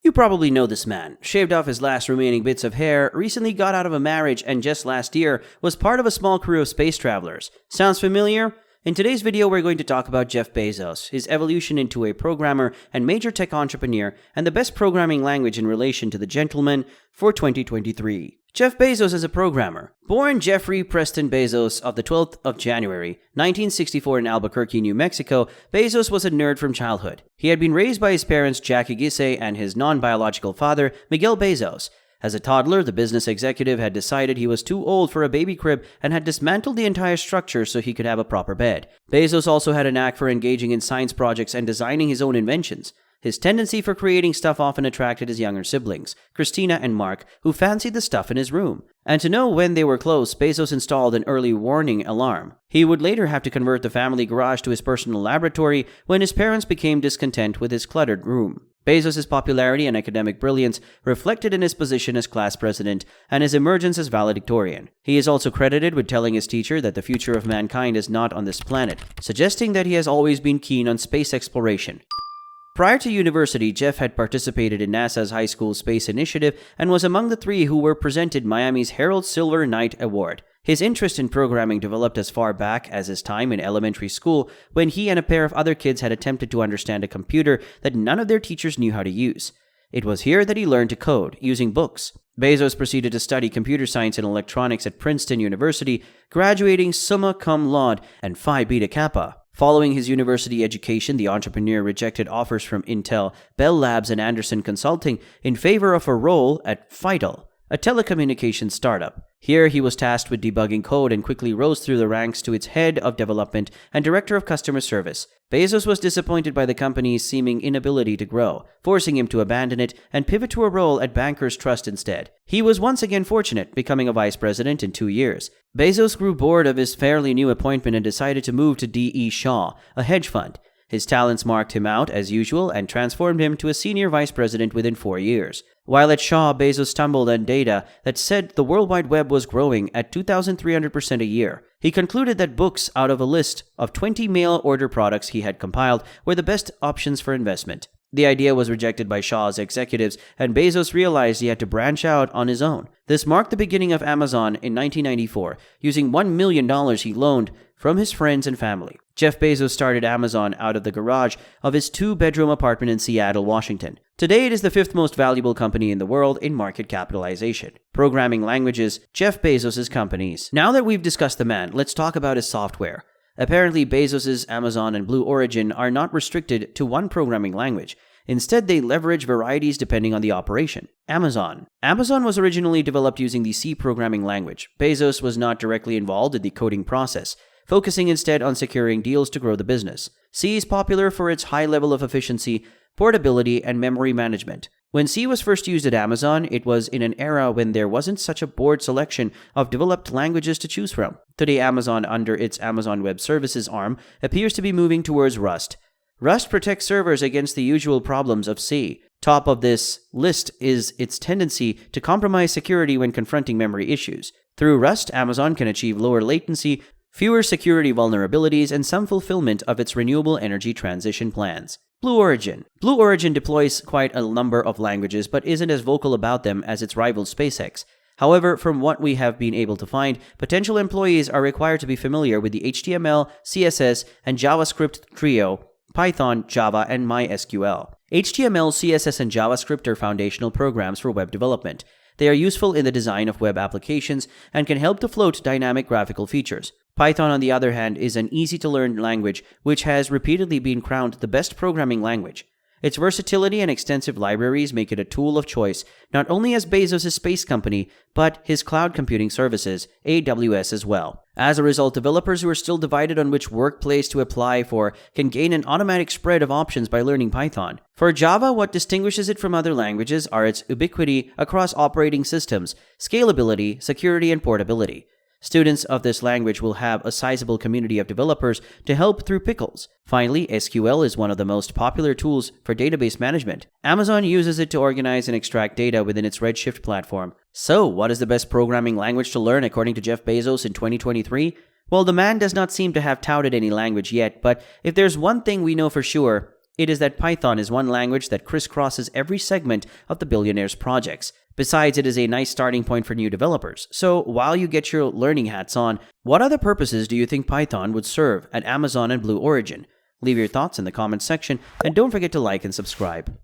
You probably know this man. Shaved off his last remaining bits of hair, recently got out of a marriage, and just last year was part of a small crew of space travelers. Sounds familiar? In today's video, we're going to talk about Jeff Bezos, his evolution into a programmer and major tech entrepreneur, and the best programming language in relation to the gentleman for 2023. Jeff Bezos is a programmer. Born Jeffrey Preston Bezos of the 12th of January, 1964 in Albuquerque, New Mexico, Bezos was a nerd from childhood. He had been raised by his parents Jackie Gisse and his non-biological father, Miguel Bezos. As a toddler, the business executive had decided he was too old for a baby crib and had dismantled the entire structure so he could have a proper bed. Bezos also had a knack for engaging in science projects and designing his own inventions. His tendency for creating stuff often attracted his younger siblings, Christina and Mark, who fancied the stuff in his room. And to know when they were close, Bezos installed an early warning alarm. He would later have to convert the family garage to his personal laboratory when his parents became discontent with his cluttered room. Bezos' popularity and academic brilliance reflected in his position as class president and his emergence as valedictorian. He is also credited with telling his teacher that the future of mankind is not on this planet, suggesting that he has always been keen on space exploration. Prior to university, Jeff had participated in NASA's High School Space Initiative and was among the three who were presented Miami's Herald Silver Knight Award. His interest in programming developed as far back as his time in elementary school, when he and a pair of other kids had attempted to understand a computer that none of their teachers knew how to use. It was here that he learned to code, using books. Bezos proceeded to study computer science and electronics at Princeton University, graduating summa cum laude and Phi Beta Kappa. Following his university education, the entrepreneur rejected offers from Intel, Bell Labs, and Anderson Consulting in favor of a role at Vital, a telecommunications startup. Here, he was tasked with debugging code and quickly rose through the ranks to its head of development and director of customer service. Bezos was disappointed by the company's seeming inability to grow, forcing him to abandon it and pivot to a role at Bankers Trust instead. He was once again fortunate, becoming a vice president in 2 years. Bezos grew bored of his fairly new appointment and decided to move to D.E. Shaw, a hedge fund. His talents marked him out as usual and transformed him to a senior vice president within 4 years. While at Shaw, Bezos stumbled on data that said the World Wide Web was growing at 2,300% a year. He concluded that books out of a list of 20 mail-order products he had compiled were the best options for investment. The idea was rejected by Shaw's executives, and Bezos realized he had to branch out on his own. This marked the beginning of Amazon in 1994, using $1 million he loaned from his friends and family. Jeff Bezos started Amazon out of the garage of his 2-bedroom apartment in Seattle, Washington. Today, it is the 5th most valuable company in the world in market capitalization. Programming languages, Jeff Bezos' companies. Now that we've discussed the man, let's talk about his software. Apparently, Bezos' Amazon and Blue Origin are not restricted to one programming language. Instead, they leverage varieties depending on the operation. Amazon was originally developed using the C programming language. Bezos was not directly involved in the coding process, focusing instead on securing deals to grow the business. C is popular for its high level of efficiency, portability, and memory management. When C was first used at Amazon, it was in an era when there wasn't such a broad selection of developed languages to choose from. Today, Amazon, under its Amazon Web Services arm, appears to be moving towards Rust. Rust protects servers against the usual problems of C. Top of this list is its tendency to compromise security when confronting memory issues. Through Rust, Amazon can achieve lower latency, fewer security vulnerabilities, and some fulfillment of its renewable energy transition plans. Blue Origin deploys quite a number of languages but isn't as vocal about them as its rival SpaceX. However, from what we have been able to find, potential employees are required to be familiar with the HTML, CSS, and JavaScript trio, Python, Java, and MySQL. HTML, CSS, and JavaScript are foundational programs for web development. They are useful in the design of web applications and can help to float dynamic graphical features. Python, on the other hand, is an easy-to-learn language which has repeatedly been crowned the best programming language. Its versatility and extensive libraries make it a tool of choice, not only as Bezos' space company, but his cloud computing services, AWS, as well. As a result, developers who are still divided on which workplace to apply for can gain an automatic spread of options by learning Python. For Java, what distinguishes it from other languages are its ubiquity across operating systems, scalability, security, and portability. Students of this language will have a sizable community of developers to help through pickles. Finally, SQL is one of the most popular tools for database management. Amazon uses it to organize and extract data within its Redshift platform. So, what is the best programming language to learn according to Jeff Bezos in 2023? Well, the man does not seem to have touted any language yet, but if there's one thing we know for sure, it is that Python is one language that crisscrosses every segment of the billionaire's projects. Besides, it is a nice starting point for new developers. So while you get your learning hats on, what other purposes do you think Python would serve at Amazon and Blue Origin? Leave your thoughts in the comments section, and don't forget to like and subscribe.